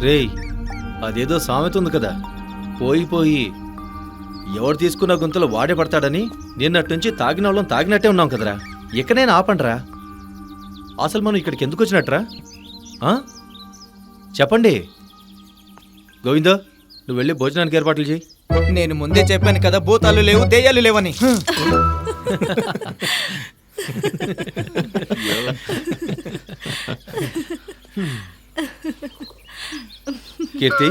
రేయ్, అదేదో సామెత ఉంది కదా, పోయి పోయి ఎవరు తీసుకున్న గుంతలో వాడే పడతాడని నిన్నటి నుంచి తాగిన వాళ్ళం తాగినట్టే ఉన్నాం కదరా. ఎక్కడైనా ఆపండ్రా. అసలు మనం ఇక్కడికి ఎందుకు వచ్చినట్రా? చెప్పండి. గోవిందో, నువ్వు వెళ్ళి భోజనానికి ఏర్పాట్లు చేయి. నేను ముందే చెప్పాను కదా, భూతాలు లేవు దెయ్యాలు లేవని. కీర్తి,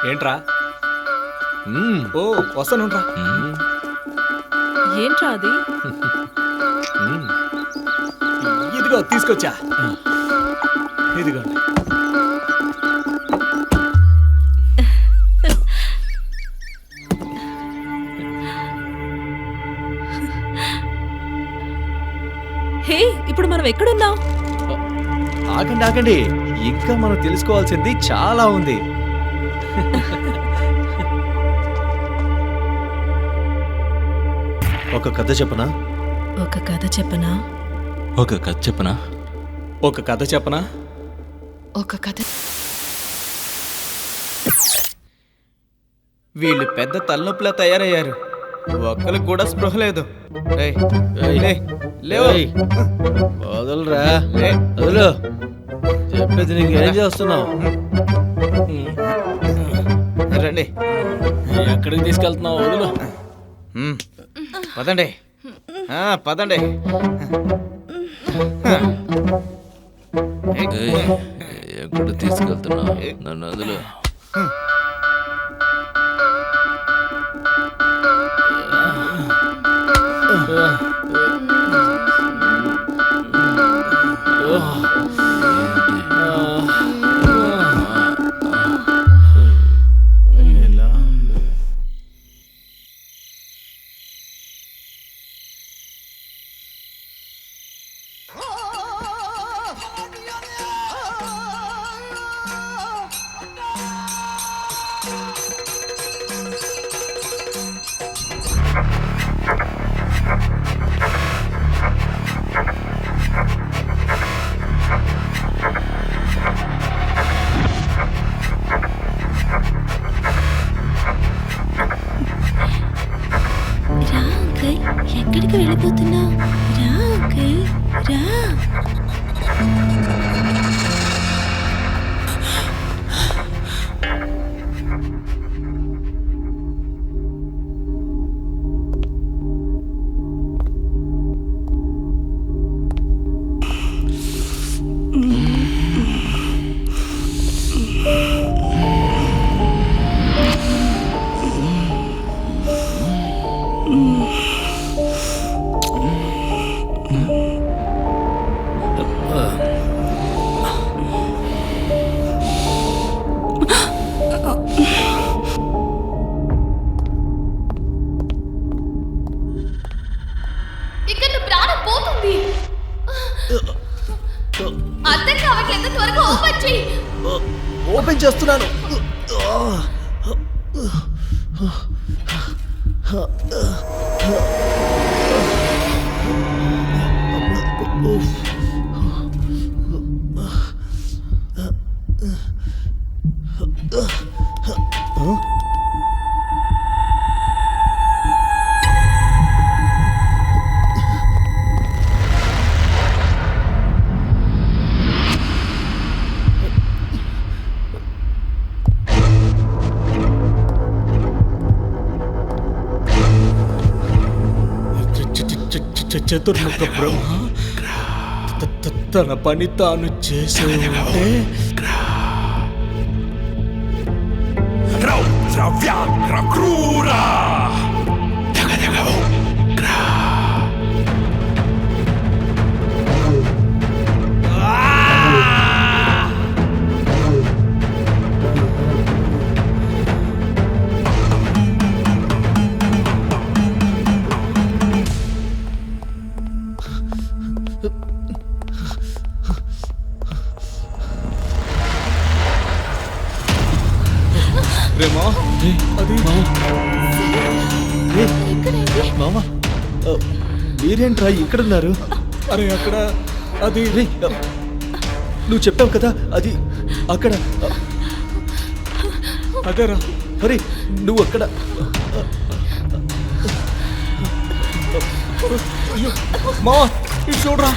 ఏంట్రా? ఓ వస్తానుంట్రా. ఏంట్రా అది? ఇదిగో తీసుకొచ్చా. ఇదిగో. హే, ఇప్పుడు మనం ఎక్కడున్నాం? ఆగండి ఆగండి, ఇంకా మనం తెలుసుకోవాల్సింది చాలా ఉంది. ఒక కథ చెప్పనా? ఒక కథ చెప్పనా? ఒక కథ చెప్పనా? ఒక కథ చెప్పనా? ఒక కథ. వీళ్ళు పెద్ద తలనొప్పిలా తయారయ్యారు. ఒక్కరికి కూడా స్పృహ లేదు. వదలరా, వదులు. చెప్పేది నీకు ఏం చేస్తున్నావు? రండి. ఎక్కడికి తీసుకెళ్తున్నావు? వదులు. పదండి పదండి. ఎక్కడ తీసుకెళ్తున్నావు? నన్ను వదులు. ఎక్కడికి వెళ్ళిపోతున్నావు? రా అంకల్, రా. ఇక్కడ ప్రాణం పోతుంది. అర్థం కావట్లేదు. త్వరగా ఓపెన్ చెయ్యి. ఓపెన్ చేస్తున్నాను. చతుర్ముఖ బ్రహ్మ తన పని తాను చేసే ఉంటే మామా, మీరేంట్రా ఇక్కడున్నారు? అరే అక్కడ అది నువ్వు చెప్పావు కదా, అది అక్కడ అదేరా. హరి నువ్వు అక్కడ మావా ఇటు చూడరా.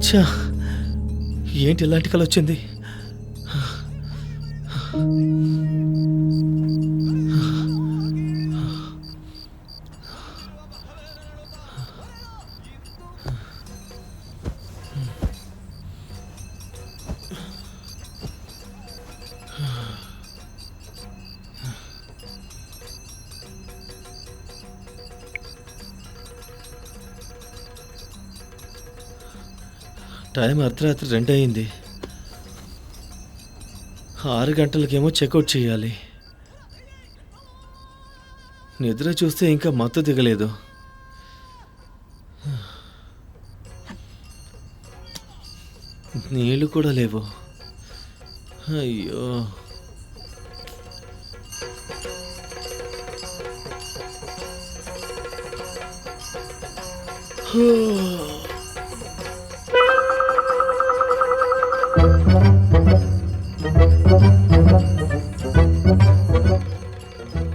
ఛా, ఏంటి ఇలాంటి కళ వచ్చింది? టైం అర్ధరాత్రి 2 అయింది. 6 గంటలకేమో చెక్అవుట్ చేయాలి. నిద్ర చూస్తే ఇంకా మత్తు దిగలేదు. నీళ్ళు కూడా లేవు. అయ్యో,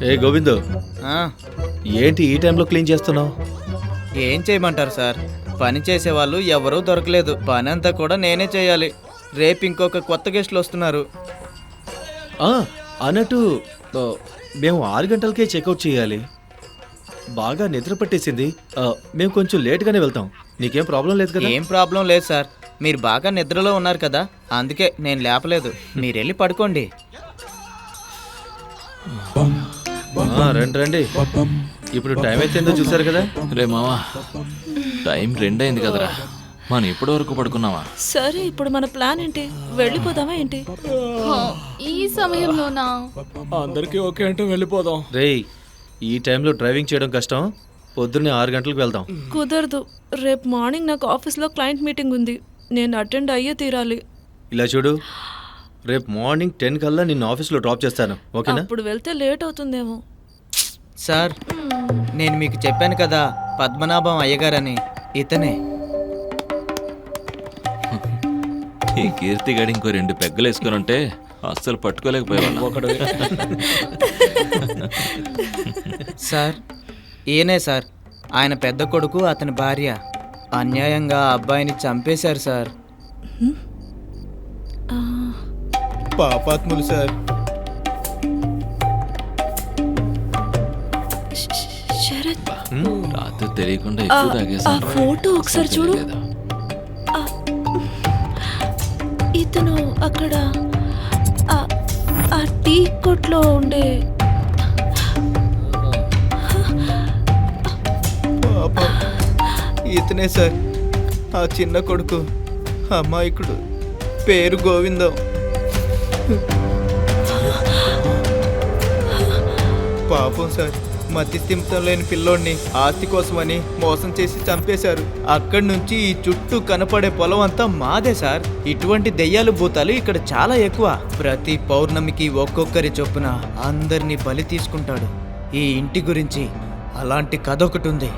ఏ గోవిందు, ఆ, ఏంటి ఈ టైంలో క్లీన్ చేస్తున్నావు? ఏం చేయమంటారు సార్, పని చేసేవాళ్ళు ఎవరూ దొరకలేదు. పని అంతా కూడా నేనే చేయాలి. రేపు ఇంకొక కొత్త గెస్టులు వస్తున్నారు. అన్నట్టు మేము 6 గంటలకే చెక్అవుట్ చేయాలి. బాగా నిద్ర పట్టేసింది. మేము కొంచెం లేట్గానే వెళ్తాం. నీకేం ప్రాబ్లం లేదు కదా? ఏం ప్రాబ్లం లేదు సార్, మీరు బాగా నిద్రలో ఉన్నారు కదా, అందుకే నేను లేపలేదు. మీరు వెళ్ళి పడుకోండి. రండి రండి. ఇప్పుడు టైం అయితేందో చూసారు కదా. రే మావా, టైం 2 అయింది కదరా, మనం ఇప్పటి వరకు పడుకున్నావా? సరే, ఇప్పుడు మన ప్లాన్ ఏంటి? వెళ్ళిపోదామా ఏంటి? ఈ సమయంలోనా? అందరికీ ఓకే అంటే వెళ్ళిపోదాం. రేయ్, ఈ టైంలో డ్రైవింగ్ చేయడం కష్టం. పొద్దున్నే 6 గంటలకు వెళ్దాం. కుదరదు. రేపు మార్నింగ్ నాకు ఆఫీస్లో క్లయింట్ మీటింగ్ ఉంది. నేను అటెండ్ అయ్యే తీరాలి. ఇలా చూడు, రేపు మార్నింగ్ 10 కల్లా నిన్ను ఆఫీస్లో డ్రాప్ చేస్తాను, ఓకేనా? అప్పుడు వెళ్తే లేట్ అవుతుందేమో. సార్, నేను మీకు చెప్పాను కదా పద్మనాభం అయ్యగారని, ఇతనే. ఈ కీర్తి గడి ఇంకో 2 పెగ్గలు వేసుకొని ఉంటే అస్సలు పట్టుకోలేకపోయేవాళ్ళం. ఒకడు. సార్, ఈయనే సార్, ఆయన పెద్ద కొడుకు, అతని భార్య అన్యాయంగా ఆ అబ్బాయిని చంపేశారు సార్. పాపాత్ములు సార్. శరత్, రాత్రి తెలియకుండా ఆ ఎక్కువ తాగేసాను. ఫోటో ఒకసారి చూడు. ఇతను అక్కడ ఆ టీ కొట్లో ఉండే పాపం, ఇతనే సార్ ఆ చిన్న కొడుకు, అమాయకుడు, పేరు గోవిందం. పాపం సార్, మతి స్థిమితం లేని పిల్లోడిని ఆస్తి కోసమని మోసం చేసి చంపేశారు. అక్కడి నుంచి ఈ చుట్టూ కనపడే పొలం అంతా మాదే సార్. ఇటువంటి దెయ్యాలు భూతాలు ఇక్కడ చాలా ఎక్కువ. ప్రతి పౌర్ణమికి ఒక్కొక్కరి చొప్పున అందరినీ బలి తీసుకుంటాడు. ఈ ఇంటి గురించి అలాంటి కథ ఒకటి ఉంది.